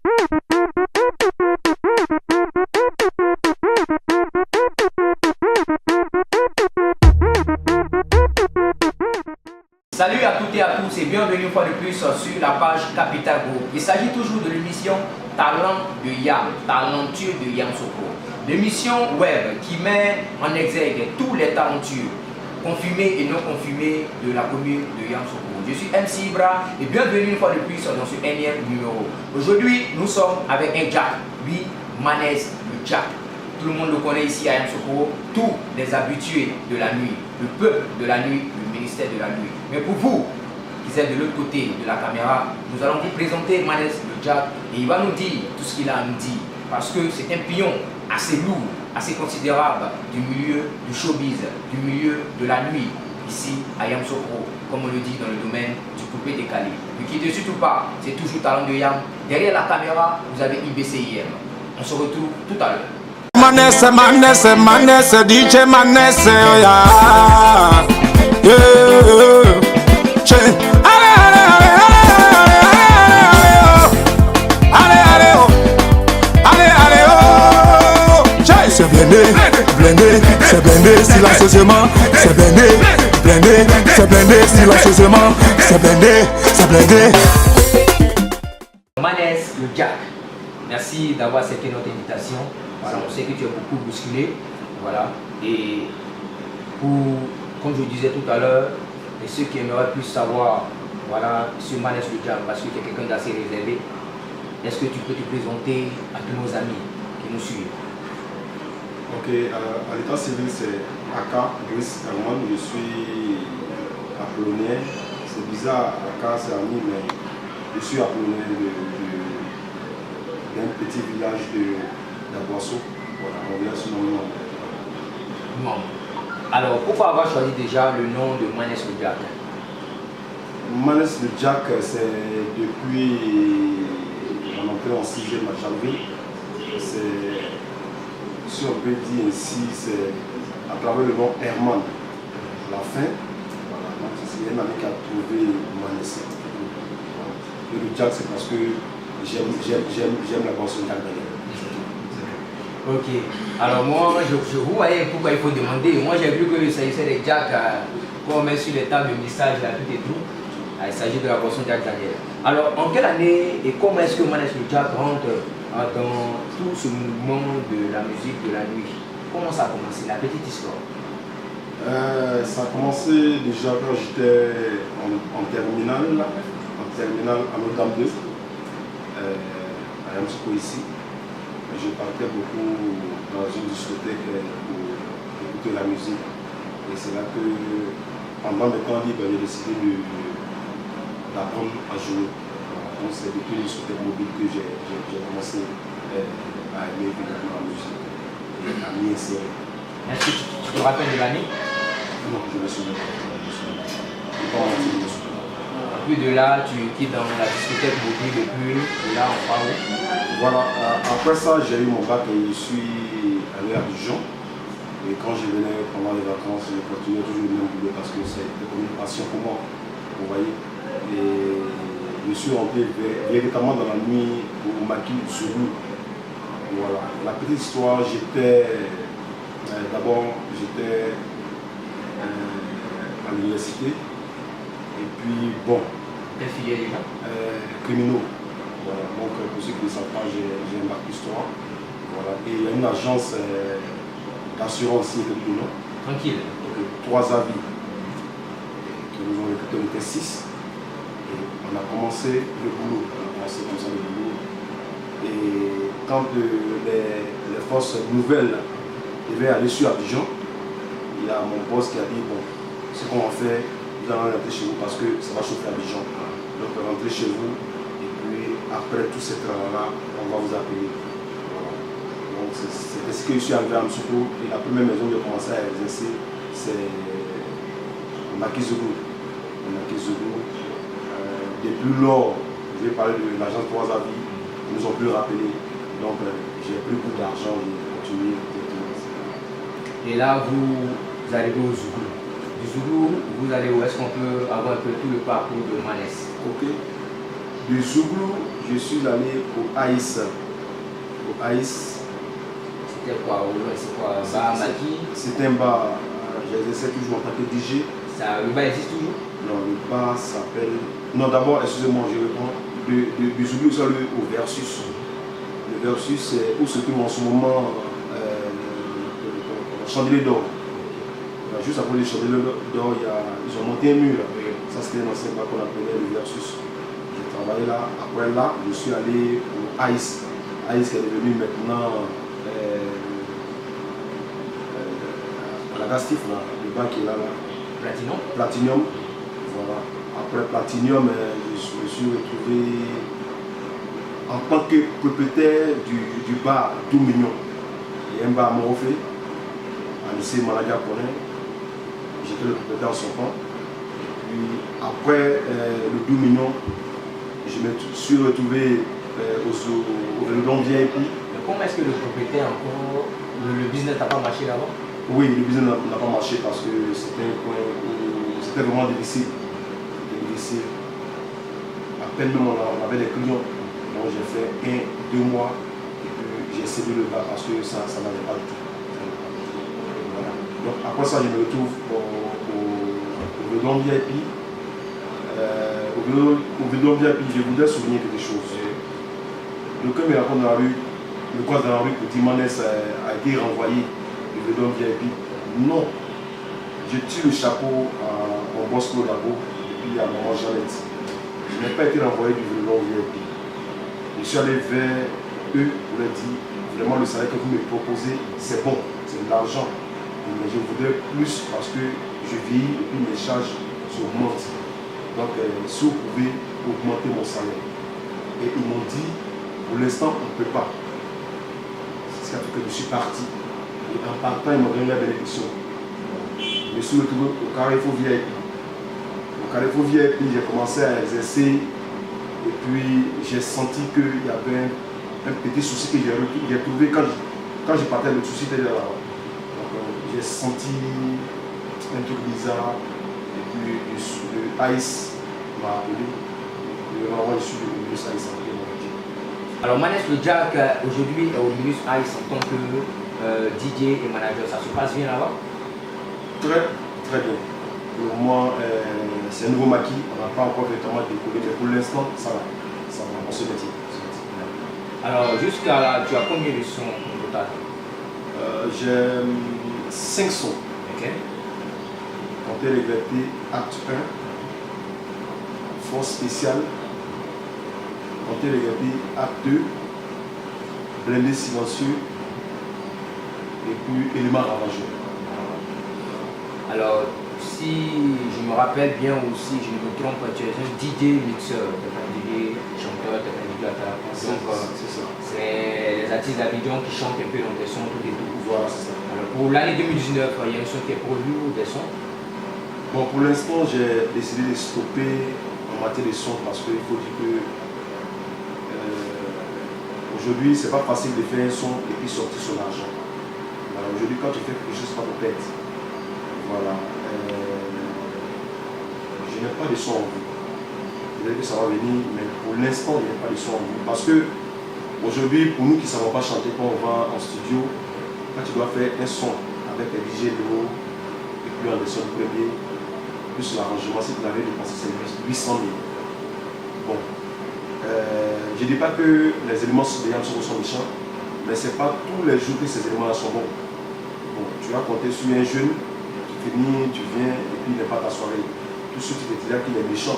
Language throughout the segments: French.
Salut à toutes et à tous et bienvenue une fois de plus sur la page Capital Group. Il s'agit toujours de l'émission Talent de Yam, talentueux de Yamoussoukro. L'émission web qui met en exergue tous les talentueux, confirmés et non confirmés de la commune de Yamoussoukro. Je suis MC Ibra et bienvenue une fois de plus dans ce énième numéro. Aujourd'hui, nous sommes avec un Jack, lui, Manès le Jack. Tout le monde le connaît ici à Yamoussoukro, tous les habitués de la nuit, le peuple de la nuit, le ministère de la nuit. Mais pour vous, qui êtes de l'autre côté de la caméra, nous allons vous présenter Manès le Jack et il va nous dire tout ce qu'il a à nous dire. Parce que c'est un pion assez lourd, assez considérable du milieu du showbiz, du milieu de la nuit, ici à Yamoussoukro, comme on le dit dans le domaine du coupé décalé. Ne quittez surtout pas, c'est toujours Talent de Yam. Derrière la caméra, vous avez IBCIM. On se retrouve tout à l'heure. Manès, Manès, Manès, DJ Manès, oh yeah. Yeah. Allez, allez, allez, allez, oh. Allez, allez, oh. C'est blindé, blindé, c'est blindé silencieusement, c'est blindé, blindé, c'est blindé silencieusement, c'est blindé, c'est blindé. Manès le Jack, merci d'avoir accepté notre invitation. Voilà, on sait que tu es beaucoup bousculé, voilà, et pour, comme je disais tout à l'heure, et ceux qui aimeraient plus savoir, voilà, sur Manès le Jack, parce que tu es quelqu'un d'assez réservé, est-ce que tu peux te présenter à tous nos amis qui nous suivent? Ok, à l'état civil c'est Aka Brice Herman, je suis apollonais, c'est bizarre, Aka c'est ami, mais je suis apollonais d'un petit village de Boisseau. Voilà, on vient sur mon nom. Bon. Alors, pourquoi avoir choisi déjà le nom de Manès le Jack? Manès le Jack, c'est depuis mon entrée en 6e à Janvier. C'est, si on peut dire ainsi, c'est à travers le nom Herman. La fin, voilà, donc c'est un ami qui a trouvé Manès. Et le Jack, c'est parce que j'aime la boisson Jack Daniel. Ok, alors moi, je vous voyez pourquoi il faut demander. Moi, j'ai vu que ça s'agissait des Jack qu'on met sur les tables de message, là, tout et tout. Il s'agit de la boisson Jack Daniel. Alors, en quelle année et comment est-ce que Manès le Jack rentre dans tout ce mouvement de la musique de la nuit? Comment ça a commencé, la petite histoire? Ça a commencé déjà quand j'étais en terminale, à Notre-Dame 2, à Yamoussoukro ici. Je partais beaucoup dans une discothèque pour écouter la musique. Et c'est là que, pendant mes temps libres, j'ai décidé d'apprendre à jouer. Donc c'est depuis une discothèque mobile que j'ai commencé à aimer évidemment la musique et à m'y insérer. Est-ce que tu te rappelles de l'année? Non, je me souviens pas. Puis de là, tu quittes dans la discothèque mobile et puis de là, on part où? Voilà, après ça, j'ai eu mon bac et je suis allé à Dijon. Et quand je venais pendant les vacances, je continuais toujours le même boulot parce que c'était comme une passion pour moi. Vous voyez? Et je suis rentré véritablement dans la nuit au maquis Zoulou. Voilà. La petite histoire, d'abord, j'étais à l'université. Et puis, bon. Quelle filière déjà? Criminaux. Voilà. Donc, pour ceux qui ne savent pas, j'ai un bac d'histoire. Voilà. Et il y a une agence d'assurance ici de Criminaux. Tranquille. Donc, 3 avis qui nous ont recrutés, on était 6. Et on a commencé le boulot. On a commencé comme ça le boulot. Et quand les forces nouvelles devaient aller sur Abidjan, il y a mon boss qui a dit bon, ce qu'on va faire, vous allez rentrer chez vous parce que ça va chauffer Abidjan. Donc rentrez chez vous et puis après tout ce travail-là, on va vous appeler. Voilà. Donc c'est ce que je suis arrivé à Yamoussoukro et la première maison où j'ai commencé à exercer, c'est Maquis Zoulou. Depuis lors, je vais parler de l'agence 3 avis, ils nous ont plus rappelé. Donc j'ai pris beaucoup d'argent, j'ai continué. Et là, vous arrivez au Zoulou. Du Zoulou, vous allez où? Est-ce qu'on peut avoir un peu tout le parcours de Manès? Ok. Du Zouglou, je suis allé au Aïs. Au Aïs. C'était quoi? C'est quoi? Bar Maki? C'était un bar. J'exerçais toujours en tant que DJ. Le bar existe toujours? Non, le bar s'appelle. Non, d'abord, excusez-moi, je réponds. Du Zouglou, c'est au Versus. Le Versus, c'est où se trouve en ce moment Chandelier d'Or. Juste après les Chandeliers d'Or, ils ont monté un mur. Ça, c'était un ancien bar qu'on appelait le Versus. J'ai travaillé là. Après là, je suis allé au Ice. Ice qui est devenu maintenant à la Gastif, là, le bar qui est là. Platinum. Platinum. Voilà. Après Platinum, je me suis retrouvé en tant que propriétaire du bar Tout Mignon. Il y a un bar à Morofé, à lycée Malaga Ponin. J'étais le propriétaire en son temps. Puis après le Tout Mignon, je me suis retrouvé au Vélodrome VIP. Mais comment est-ce que le propriétaire encore, le business n'a pas marché là-bas? Oui, le business n'a pas marché parce que c'était un point où c'était vraiment difficile. À peine même on avait des clients. Donc j'ai fait 1-2 mois et puis j'ai cédé le bar parce que ça n'allait pas du tout. Voilà. Donc après ça, je me retrouve au Vélodrome VIP. Au Vélodrome VIP, je voudrais souligner quelque chose. Quelqu'un me raconte dans la rue, le croise dans la rue pour dire Manès a été renvoyé du Vélodrome VIP. Non. Je tire le chapeau à mon boss Claude Labo et puis à maman Jeannette. Je n'ai pas été renvoyé du Vélodrome VIP. Je suis allé vers eux pour leur dire vraiment le salaire que vous me proposez, c'est bon, c'est de l'argent. Mais je voudrais plus parce que je vieillis et puis mes charges s'augmentent. Donc, si vous pouvez augmenter mon salaire. Et ils m'ont dit, pour l'instant, on ne peut pas. C'est ce qui a fait que je suis parti. Et en partant, ils m'ont donné la bénédiction. Je me suis retrouvé au Carrefour VIP. Au Carrefour VIP, j'ai commencé à exercer. Et puis, j'ai senti qu'il y avait un petit souci que j'ai trouvé quand je partais, le souci était là. Donc, j'ai senti un truc bizarre. Et puis, le Ice m'a appelé. Et vraiment, je suis devenu Ice Ice. Alors, Manès le Jack, aujourd'hui, au Minus Ice en tant que DJ et manager, ça se passe bien là-bas? Très, très bien. Pour moi, c'est un nouveau maquis. On n'a pas encore véritablement découvert, mais pour l'instant, ça va. Ça va, on se métier. Alors, jusqu'à là, tu as combien de sons au total? J'ai 5 sons. Ok. Comptez Regretté, acte 1. Force spéciale. Comptez Regretté, acte 2. Blindé silencieux. Et puis élément ravageur. Alors, si je me rappelle bien ou si je ne me trompe pas, tu es un DJ mixeur, tu es un DJ chanteur, tu es un DJ attaquant. Donc, c'est ça. c'est les artistes d'Abidjan qui chantent un peu dans des sons, tout et tout. Voilà, c'est ça. Alors, pour l'année 2019, il y a un son qui est produit ou des sons? Bon, pour l'instant, j'ai décidé de stopper en matière de son parce qu'il faut dire que aujourd'hui, c'est pas facile de faire un son et puis sortir son argent. Voilà, aujourd'hui, quand tu fais quelque chose, c'est pas pour perdre. Voilà. Je n'ai pas de son en vue. Peut-être que ça va venir, mais pour l'instant, il n'y a pas de son en vue. Parce que aujourd'hui, pour nous qui ne savons pas chanter, quand on va en studio, quand tu dois faire un son avec un DJ de haut, et puis un des sons premiers, plus l'arrangement, si tu l'avais dépensé, c'est 800 000. Bon. Je ne dis pas que les éléments de Yam sont méchants, mais ce n'est pas tous les jours que ces éléments-là sont bons. Bon, tu vas compter sur un jeune. Tu viens et puis il n'est pas ta soirée. Tout ce qui te dit qu'il est méchant,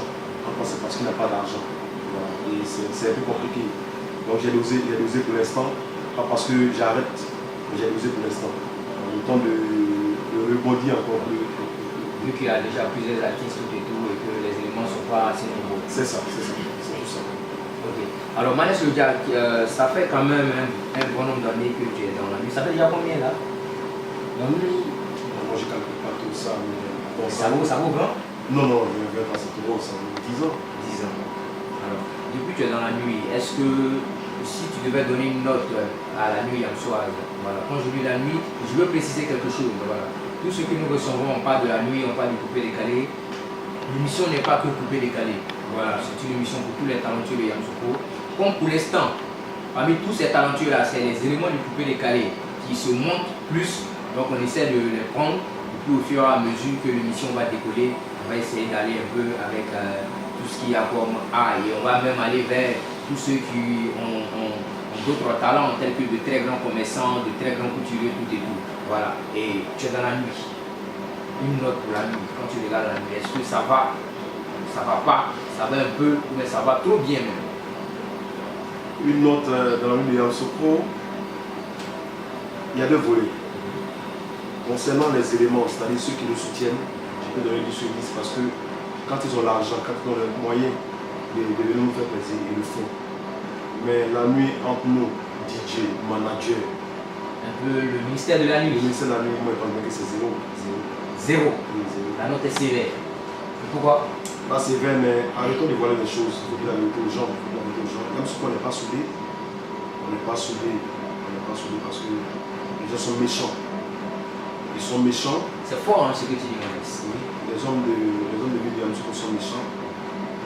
c'est parce qu'il n'a pas d'argent. Voilà. Et c'est un peu compliqué. Donc j'ai dosé pour l'instant, pas parce que j'arrête, mais j'ai dosé pour l'instant. Le temps de rebondir encore plus. Vu qu'il y a déjà plusieurs artistes et tout et que les éléments ne sont pas assez nombreux. C'est ça, c'est tout ça. Ok. Alors Manès le Jack, ça fait quand même un bon nombre d'années que tu es dans la musique. Ça fait déjà combien là? Dans la musique? Moi je ne calcule pas tout ça, mais bon, ça vaut 20? Non, je vais pas ça trop, ça vaut 10 ans. 10 ans. Alors, depuis que tu es dans la nuit, est-ce que si tu devais donner une note à la nuit yamsoise, voilà, quand je dis la nuit, je veux préciser quelque chose. Voilà. Tout ce que nous recevons, on parle de la nuit, on parle du coupé décalé. L'émission n'est pas que coupé décalé. Voilà, c'est une émission pour tous les talentueux de Yamoussoukro. Comme pour l'instant, parmi tous ces talentueux-là, c'est les éléments du coupé décalé qui se montent plus. Donc on essaie de les prendre. Et puis au fur et à mesure que l'émission va décoller, on va essayer d'aller un peu avec tout ce qu'il y a comme art. Et on va même aller vers tous ceux qui ont d'autres talents, tels que de très grands commerçants, de très grands couturiers, tout et tout. Voilà. Et tu es dans la nuit. Une note pour la nuit. Quand tu regardes la nuit, est-ce que ça va? Ça va pas? Ça va un peu, mais ça va trop bien même. Une note dans la nuit de Yamoussoukro, il y a deux volets. Concernant les éléments, c'est-à-dire ceux qui nous soutiennent, je peux donner du service parce que quand ils ont l'argent, quand ils ont les moyens de venir nous faire plaisir, ils le font. Mais la nuit entre nous, DJ, manager, Un peu le ministère de la nuit. le ministère de la nuit, moi, je pense que c'est zéro. Zéro. Oui, zéro. La note est sévère. Pourquoi? Là, c'est vrai, mais arrêtons de voir les choses. Il faut dire la vérité aux gens. Même si on n'est pas soudés, on n'est pas soudés. On n'est pas soudés parce que les gens sont méchants. Ils sont méchants. C'est fort hein, ce que tu dis, Maurice. Oui. Les hommes de Yamoussoukro sont méchants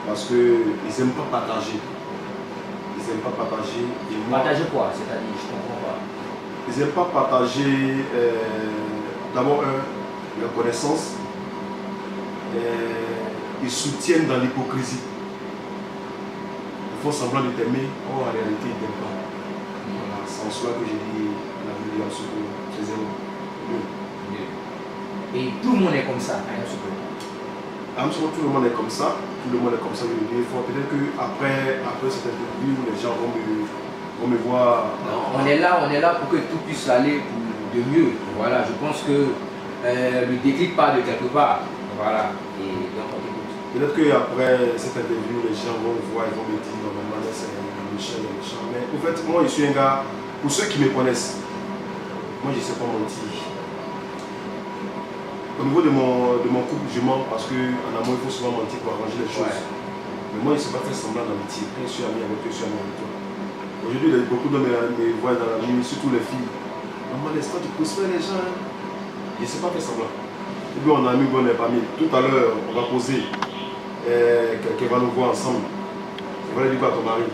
parce qu'ils n'aiment pas partager. Ils n'aiment pas partager. Et moi, Partager quoi? C'est-à-dire, je comprends pas. ils n'aiment pas partager d'abord leur connaissance. Ils soutiennent dans l'hypocrisie. Ils font semblant de t'aimer, or en réalité ils ne t'aiment pas. Voilà, c'est en cela que j'ai dit la vie de Yamoussoukro, c'est zéro. Et tout le monde est comme ça à Yamoussoukro. À Yamoussoukro, tout le monde est comme ça. Tout le monde est comme ça, je veux dire. Peut-être qu'après cette interview, les gens vont me voir. Non, on est là pour que tout puisse aller de mieux. Voilà, je pense que le déclic part de quelque part. Voilà, et donc on t'écoute. Peut-être qu'après cette interview, les gens vont me voir, ils vont me dire normalement c'est méchant, mais en fait, moi je suis un gars, pour ceux qui me connaissent, moi je ne sais pas mentir. Au niveau de mon couple, je mens parce qu'en amour il faut souvent mentir pour arranger les choses. Ouais. Mais moi je ne sais pas faire semblant d'amitié. Quand je suis ami avec toi, je suis ami avec toi. Aujourd'hui, beaucoup d'hommes me voient dans la nuit, surtout les filles. Maman, laisse-toi, tu pousses les gens. Hein. Je ne sais pas faire semblant. Et puis on a mis bon les familles. Tout à l'heure, on va poser. Quelqu'un va nous voir ensemble. Il va lui dire quoi à ton mari.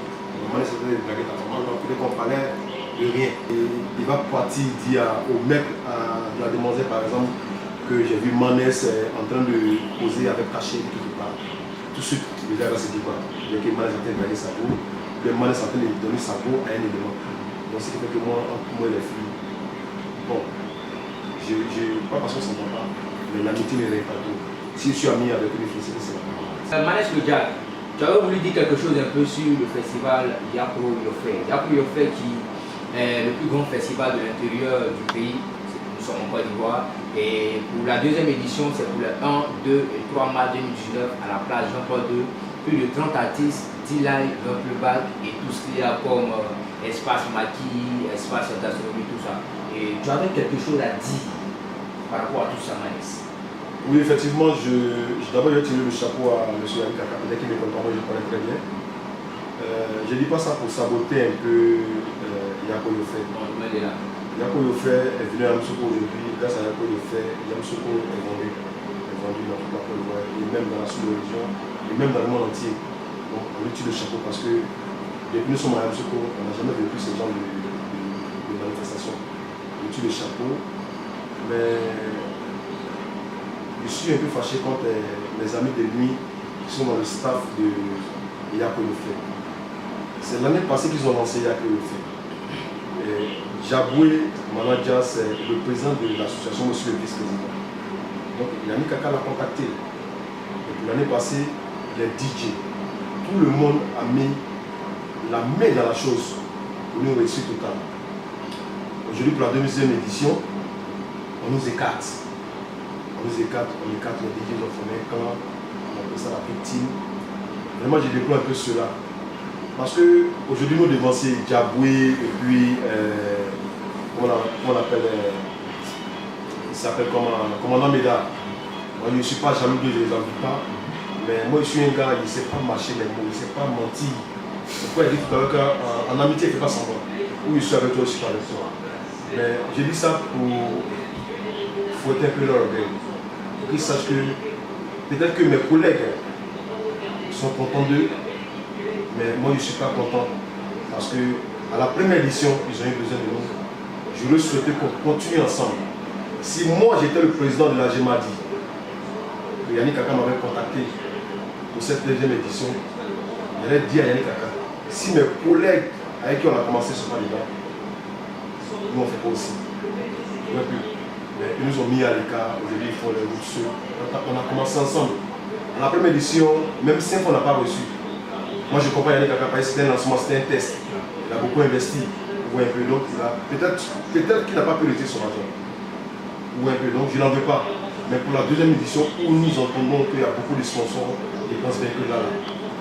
Maman, laisse-toi de blaguer à ton mari. Donc peut-être qu'on parlait de rien. Et il va partir dire au mec de la demoiselle par exemple que j'ai vu Manès en train de poser avec Caché quelque part. Tout de suite, le gars va se dire quoi. Il y a que Manès en train de blaguer sa peau. Le Manès en train de donner sa peau à un élément. Donc ce qui fait que moi, entre moi et les filles, bon, pas parce qu'on ne s'entend pas, mais l'amitié ne règne pas tout. Si je suis ami avec une fille, c'est la Manès le Jack, tu avais voulu dire quelque chose un peu sur le festival Yapo Yofé. Yapo Yofé qui est le plus grand festival de l'intérieur du pays. Nous sommes en Côte d'Ivoire. Et pour la deuxième édition, c'est pour le 1, 2 et 3 mars 2019 à la plage Jean-Paul II. Plus de 30 artistes, 10 lives, 20 playback et tout ce qu'il y a comme espace maquis, espace gastronomie, tout ça. Et tu avais quelque chose à dire par rapport à tout ça, Manès? Oui, effectivement, d'abord je vais tirer le chapeau à M. Yannick Kaka, peut-être qu'il me connaît pas, moi je le connais très bien. Je ne dis pas ça pour saboter un peu Yapo Yofé. Yapo Yofé est venu à Yamoussoukro aujourd'hui, grâce à Yapo Yofé, Yamoussoukro est vendu dans toute la Côte d'Ivoire, et même dans la sous-région, et même dans le monde entier. Donc on lui tire le chapeau parce que depuis que nous sommes à Yamoussoukro, on n'a jamais vécu ce genre de manifestation. On lui tire le chapeau, mais je suis un peu fâché contre mes amis de nuit qui sont dans le staff de Yapo Yofé. C'est l'année passée qu'ils ont lancé Yapo Yofé. Jaboué Manadia, c'est le président de l'association, monsieur le vice-président. Donc Yannick Kaka l'a contacté. Et l'année passée, les DJ, tout le monde a mis la main dans la chose pour nous réussir total. Aujourd'hui, pour la deuxième édition, on nous écarte. On écarte les DJs, on forme un camp, on appelle ça la victime. Vraiment, je déplore un peu cela. Parce qu'aujourd'hui, nous devons c'est Djaboué et puis, comment on appelle, il s'appelle Commandant Médard. Moi, je ne suis pas jaloux d'eux, je ne les envie pas. Mais moi, je suis un gars, il ne sait pas marcher les mots, il ne sait pas mentir. Pourquoi il dit tout à l'heure qu'en amitié, il ne fait pas semblant. Ou je suis avec toi, je suis pas avec toi. Mais j'ai dit ça pour fouetter un peu leur orgueil. Pour qu'ils sachent que peut-être que mes collègues sont contents d'eux, mais moi je ne suis pas content parce que à la première édition, ils ont eu besoin de nous. J'aurais souhaité qu'on continue ensemble. Si moi j'étais le président de la GEMADI, Yannick Kaka m'avait contacté pour cette deuxième édition, j'allais dire à Yannick Kaka, si mes collègues avec qui on a commencé ce pas dedans, nous on ne fait pas aussi. Mais ils nous ont mis à l'écart, aujourd'hui ils font les routes seuls. On a commencé ensemble. À la première édition, même si on n'a pas reçu. Moi je comprends Yannick Kaka parce que c'était un lancement, c'était un test. Il a beaucoup investi. Ou un peu, donc peut-être qu'il n'a pas pu retirer son argent. Ou un peu, donc je n'en veux pas. Mais pour la deuxième édition, où nous entendons qu'il y a beaucoup de sponsors, je pense bien que là,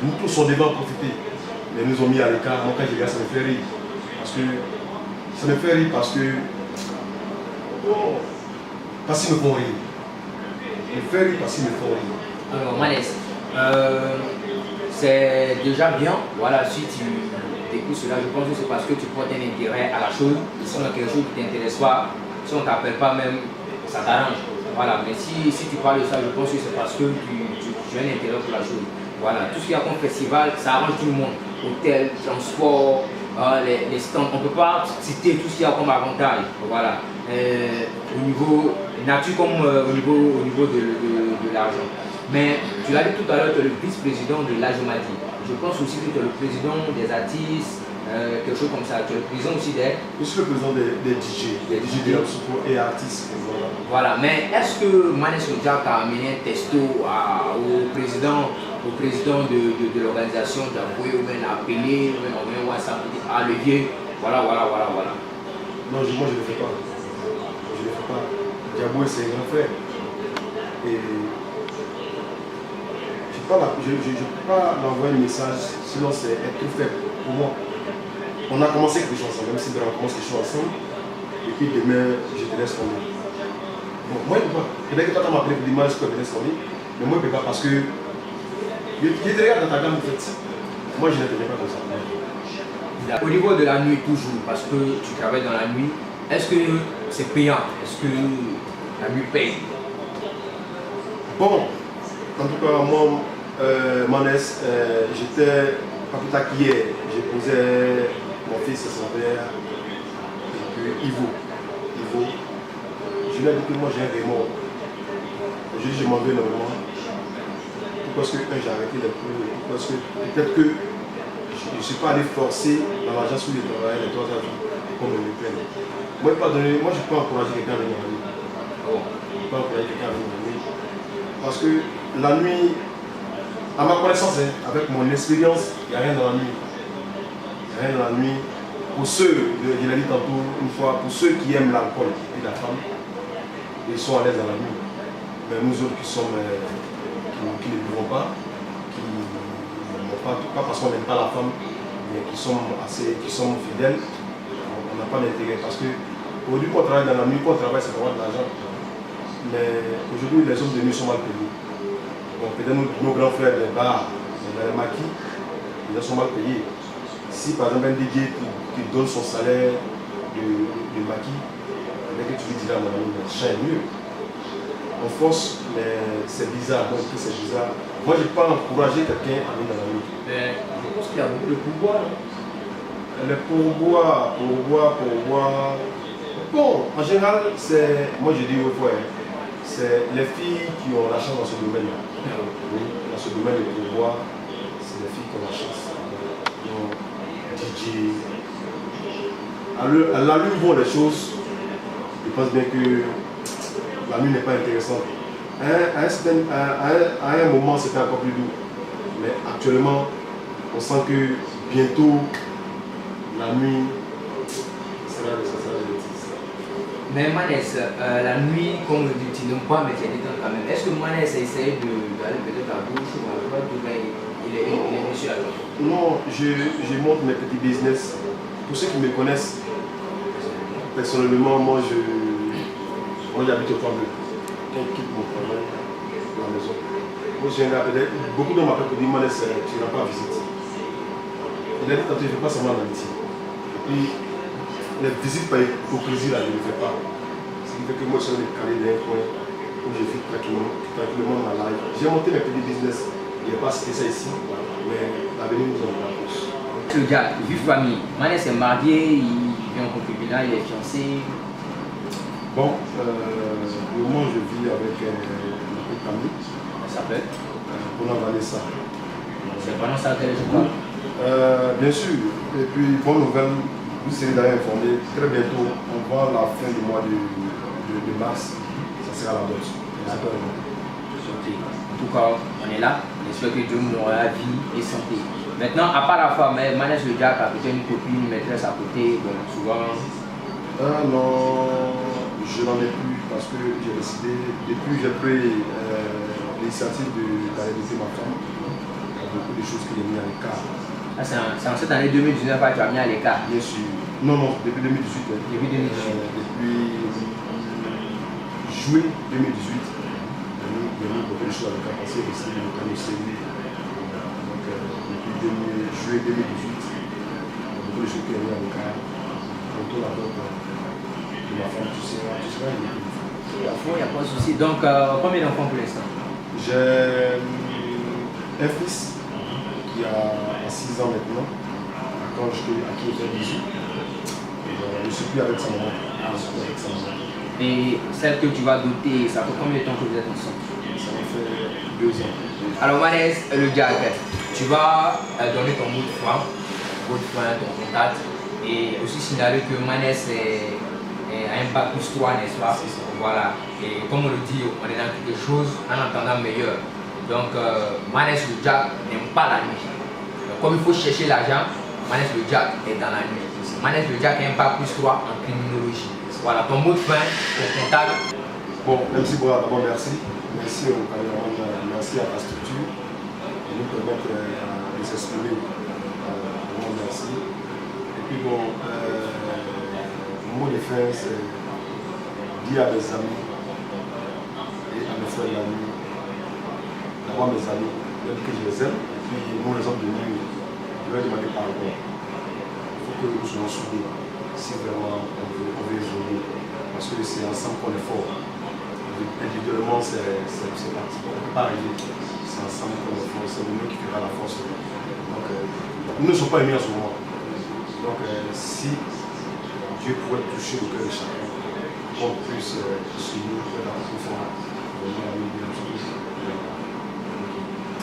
nous tous on devait en profiter. Mais nous ont mis à l'écart. Moi quand je regarde, ça me fait rire. Parce que ça me fait rire parce que parce qu'ils me font rire. Ils me font rire parce qu'ils me font rire. Alors Manès, c'est déjà bien, voilà, si tu écoutes cela, je pense que c'est parce que tu portes un intérêt à la chose, sinon quelque chose qui ne t'intéresse pas, si on ne t'appelle pas même, ça t'arrange. Voilà, mais si tu parles de ça, je pense que c'est parce que tu as un intérêt pour la chose. Voilà, tout ce qu'il y a comme festival, ça arrange tout le monde. Hôtel, transport, les stands, on ne peut pas citer tout ce qu'il y a comme avantage. Voilà. Au niveau nature comme au niveau de l'argent. Mais tu l'as dit tout à l'heure, tu es le vice-président de l'AGEMADI. Je pense aussi que tu es le président des artistes, quelque chose comme ça. Tu es le président aussi des... Je suis le président des DJ, et artistes. Voilà, mais est-ce que Manès Ojak a amené un testo au président de l'organisation, d'envoyer ou bien appeler, ou bien envoyer un WhatsApp, à levier, voilà. Non, moi je ne le fais pas. Je ne le fais pas. Diaboué c'est un grand frère. Et je ne peux pas l'envoyer un message, sinon c'est être trop faible pour moi. On a commencé quelque chose ensemble, même si on commence quelque chose ensemble, et puis demain, je te laisse tomber. Bon, moi, je ne peux pas. Peut-être que toi, tu m'as appelé pour dire, moi, je peux te laisser tomber, mais moi, je ne peux pas parce que je te regarde dans ta gamme, en fait. Moi, je ne te mets pas comme ça. Au niveau de la nuit, toujours, parce que tu travailles dans la nuit, est-ce que c'est payant? Est-ce que la nuit paye? Bon, en tout cas, moi, Manès, j'étais, pas plus tard qu'hier, j'ai posé mon fils à son père, et puis Ivo. Je lui ai dit que moi j'ai un remords. Je lui ai dit je m'en vais énormément. Pourquoi est-ce que j'ai arrêté les cours? Pourquoi est-ce que peut-être que je ne suis pas allé forcer dans l'agence où je travaille les 3 ans comme on le fait. Moi, je ne peux pas encourager quelqu'un à venir en nuit. Je ne peux pas encourager quelqu'un à venir en nuit. Parce que la nuit, à ma connaissance, avec mon expérience, il n'y a rien dans la nuit. Il n'y a rien dans la nuit. Pour ceux, je l'ai dit tantôt une fois, pour ceux qui aiment l'alcool et la femme, ils sont à l'aise dans la nuit. Mais nous autres qui ne buvons pas, qui n'aiment pas parce qu'on n'aime pas la femme, mais qui sommes fidèles, on n'a pas d'intérêt. Parce que aujourd'hui, quand on travaille dans la nuit, quand on travaille, c'est pour avoir de l'argent. Mais aujourd'hui, les hommes de nuit sont mal payés. Donc peut-être nos grands frères des bars, dans les maquis, ils sont mal payés. Si par exemple un DJ qui donne son salaire de maquis, dès que tu lui dis là, mon ami, le chien est mieux. On force, mais c'est bizarre, donc c'est bizarre. Moi, je ne peux pas encourager quelqu'un à venir dans la nuit. Mais je pense qu'il y a beaucoup de pourboires. Les pourboires. Bon, en général, moi je dis au fois, c'est les filles qui ont la chance dans ce domaine-là. Oui, dans ce domaine de pourboire, c'est les filles qui ont la chance. Donc, DJ. À la nuit vont les choses, je pense bien que la nuit n'est pas intéressante. À un moment, c'était encore plus doux. Mais actuellement, on sent que bientôt, la nuit sera de bêtises. Mais Manès, la nuit, comme on dit, tu n'aimes pas, mais tu es détente quand même. Est-ce que Manès a essayé d'aller peut-être à gauche ou à droite ou bien il est monsieur à droite? Non, je monte mes petits business. Pour ceux qui me connaissent, personnellement, moi j'habite au Temple. Quand je quitte mon travail, à la maison. Moi j'ai un gars, beaucoup de m'appellent pour dire Manès, tu n'iras pas à visite. Il a dit tantôt, je ne fais pas seulement d'amitié. Et puis, les visites par hypocrisie, là, je ne le fais pas. Ce qui fait que moi, je suis allé caler dans un coin où je vis tranquillement ma life. J'ai monté mes petits business. Je n'ai pas cité ça ici, mais l'avenir nous en la course. Le Jack, vive famille. Manès est marié, il vient en concubinage, il est fiancé. Bon, pour le moment, je vis avec ma petite amie. Ça s'appelle Bona Vanessa. C'est vraiment ça que je crois. Bien sûr. Et puis, bonne nouvelle, vous serez d'ailleurs informés. Très bientôt, on va à la fin du mois de mars. Ça sera la dot. En tout cas, on est là. On espère que Dieu nous aura la vie et santé. Maintenant, à part la femme, Manès le Jack a peut-être une copine, une maîtresse à côté. Bon, souvent. Non, je n'en ai plus parce que j'ai décidé, depuis que j'ai pris l'initiative d'arrêter ma femme, il y a beaucoup de choses qui m'ont mis à l'écart. Ah, c'est en cette année 2019 que tu as mis à l'écart. Bien sûr. Non, depuis 2018. Depuis 2018. Depuis juillet 2018, il y a mis beaucoup de choses à l'écart parce que j'ai décidé de me prendre au sérieux. Donc, depuis juillet 2018, il y a beaucoup de choses qui m'ont mis à l'écart. Autour de la dot de ma femme, tu seras Il n'y a pas de souci. Donc, combien d'enfants pour l'instant? J'ai un fils qui a 6 ans maintenant, à qui il fait 18. Je ne suis plus avec sa maman. Et celle que tu vas doter, ça fait combien de temps que vous êtes ensemble? Ça me fait 2 ans. Alors Manès, le Jack, tu vas donner ton mot de frein, ton contact, et aussi signaler que Manès a un bac plus 3, n'est-ce pas? Voilà. Et comme on le dit, on est dans quelque chose en attendant meilleur. Donc Manès le Jack n'aime pas la nuit. Donc, comme il faut chercher l'argent, Manès le Jack est dans la nuit. Manès le Jack a un bac plus 3 en criminologie. Voilà, ton mot de fin, ton contact. Bon, MC Bois, d'abord merci. Merci au caméraman, merci à la structure de nous permettre de s'exprimer. Vraiment merci. Et puis bon, mon mot de fin, c'est dire à mes amis et à mes frères de la nuit, d'abord mes amis, de dire que je les aime, et puis nous les hommes de nuit, je leur demander pardon. Il faut que nous soyons soudés si vraiment on veut évoluer, parce que c'est ensemble qu'on est fort. Individuellement, c'est parti, on ne peut pas arriver, c'est ensemble qu'on est fort, c'est l'union qui fera la force. Donc, nous ne sommes pas unis en ce moment. Donc, si Dieu pourrait toucher le cœur de chacun, qu'on puisse s'unir pour la plus fort.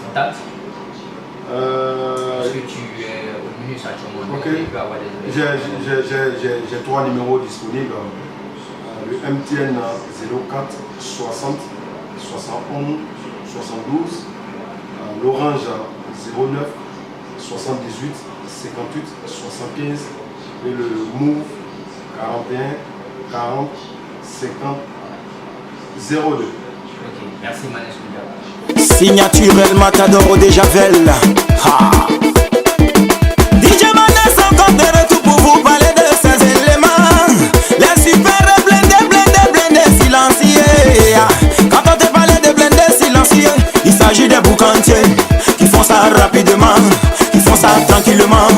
Contact? Parce que tu es au minus actuellement. Ok. J'ai 3 numéros disponibles. Le MTN 04 60 71 72. L'Orange 09 78 58 75. Et le Move 41 40 50 02. Ok, merci Manès le Jack. Signaturel Matador de Javel. Ha. DJ Manès encore de retour pour vous parler de ces éléments. Les super blindés silencieux. Quand on te parlait de blindés silencieux, il s'agit des boucantiers qui font ça rapidement, qui font ça tranquillement,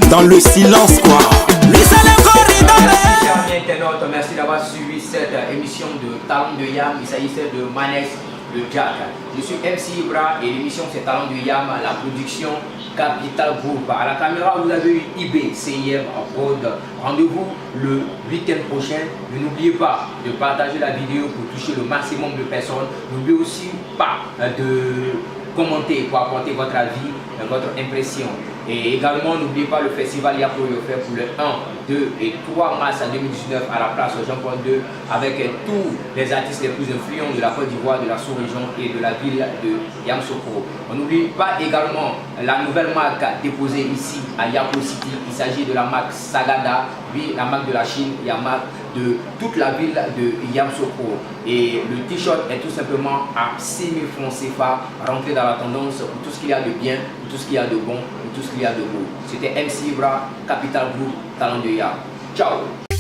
dans le silence quoi. Lui c'est le corridor. Chers internautes, merci d'avoir suivi cette émission de Talent de Yam. Il s'agissait de Manès le Jack. Je suis MC Ibra et l'émission c'est Talent de Yam, la production Capital Group. À la caméra, vous avez eu IB, CIM, Prod. Rendez-vous le week-end prochain. Mais n'oubliez pas de partager la vidéo pour toucher le maximum de personnes. N'oubliez aussi pas de commenter pour apporter votre avis, votre impression. Et également, n'oubliez pas le festival Yapo Yofé pour le 1, 2 et 3 mars 2019 à la place Jean-Paul II avec tous les artistes les plus influents de la Côte d'Ivoire, de la sous-région et de la ville de Yamoussoukro. On n'oublie pas également la nouvelle marque déposée ici à Yapo City. Il s'agit de la marque Sagada, puis la marque de la Chine, il y a la marque de toute la ville de Yamoussoukro. Et le t-shirt est tout simplement à 6 000 francs CFA, rentré dans la tendance pour tout ce qu'il y a de bien, pour tout ce qu'il y a de bon, pour tout ce qu'il y a de beau. C'était MC Ibra, Capital Group, Talent de Yam. Ciao!